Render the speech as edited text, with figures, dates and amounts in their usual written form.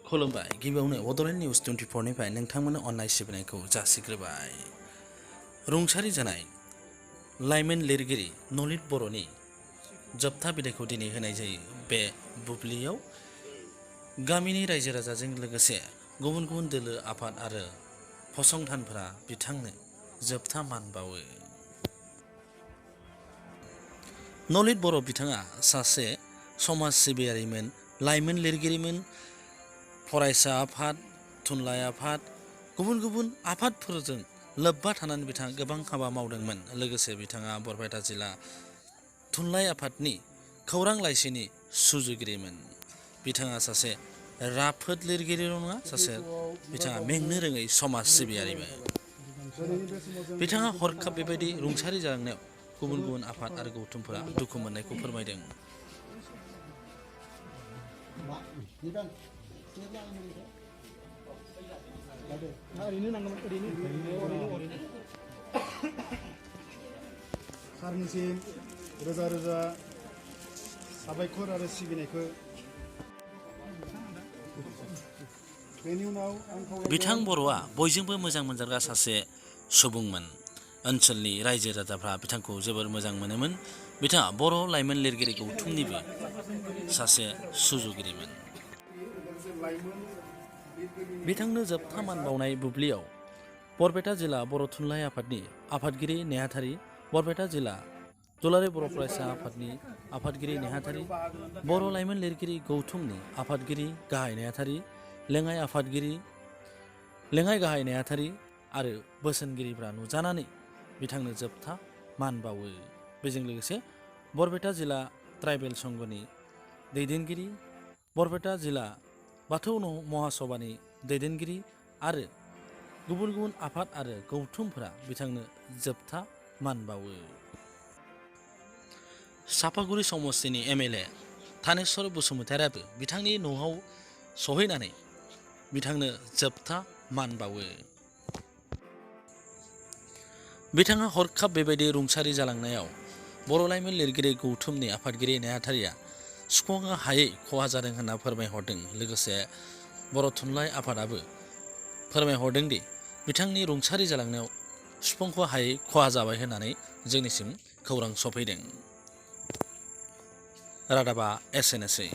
खुलुमबाय गिबियावनो बड'लेण्ड निउस 24निफ्राय नोंथांमोननो अननाय सिबिनायखौ जासिग्रोबाय। रुंसारि जानाय लाइमोन लिरगिरि नलित बर'नि जोबथा बिदायखौ दिनै होनाय जायो। बे बुब्लियाव गामिनि रायजो राजाजों लोगोसे गुबुन गुबुन दोलो आफाद आरो फसंथानफोरा बिथांनो जोबथा मान बावो। नलित बर' बिथाङा सासे समाज सिबियारिमोन, लाइमोन लिरगिरिमोन। फरायसा आफाद, थुनलाइ आफाद, गुबुन गुबुन आफादफोरजों लोब्बा थानानै बिथाङा गोबां हाबा मावदोंमोन। लोगोसे बिथाङा बरपेटा जिल्ला थुनलाइ आफादनि खौरां लाइसिनि सुजुगिरिमोन। बिथाङा सासे राफोद लिरगिरिल' नङा, बिथाङा मेंनो रोङै समाज सिबियारिमोन। बिथाङा हरखाब बेबायदि रुंसारि जालांनायाव गुबुन गुबुन आफाद आरो गौथुमफोरा दुखु मोननायखौ फोरमायदों। सारनिसिम रोजा रोजा साबायखर आरो सिबिनायखौ बेनि उनाव बिथां बर'आ बयजोंबो मोजां मोनजाग्रा सासे सुबुंमोन। ओनसोलनि रायजो राजाफ्रा बिथांखौ जोबोर मोजां मोनोमोन। बिथाङा बर' लाइमोन लिरगिरि गौथुमनिबो सासे सुजुगिरिमोन। बिथांनो जोबथा मान बावनाय बुब्लियाव बरपेटा जिल्ला बर' थुनलाइ आफादनि आफादगिरि नेहाथारि, बरपेटा जिल्ला दुलाराय बर' फरायसा आफादनि आफादगिरि नेहाथारि, बर' लाइमोन लिरगिरि गौथुमनि आफादगिरि गाहाय नेहाथारि, लेङाइ आफादगिरि, लेङाइ गाहाय नेहाथारि आरो बोसोनगिरिफ्रा नुजानानै बिथांनो जोबथा मान बावो। बेजों लोगोसे बरपेटा जिल्ला ट्राइबेल संघनि दैदेनगिरि, बरपेटा जिल्ला बाथौ महासभानि दैदेनगिरि आरो गुबुन गुबुन आफाद आरो गौथुमफोरा बिथांनो जोबथा मान बावो। चापागुरि समस्तिनि MLA थानेस्वर बसुमतारियाबो बिथांनि न'आव सहैनानै बिथांनो जोबथा मान बावो। बिथाङा हरखाब बेबायदि रुंसारि जालांनायाव बर' लाइमोन लिरगिरि गौथुमनि आफादगिरि नेहाथारिया सुफुंनो हायै खहा जादों होनना फोरमायहरदों। लोगोसे बर' थुनलाइ आफादाबो फोरमायहरदों दि बिथांनि रुंसारि जालांनायाव सुफुंख' हायै खहा जाबाय होननानै जोंनिसिम खौरां सफैदों। रादाबा एसेनोसै।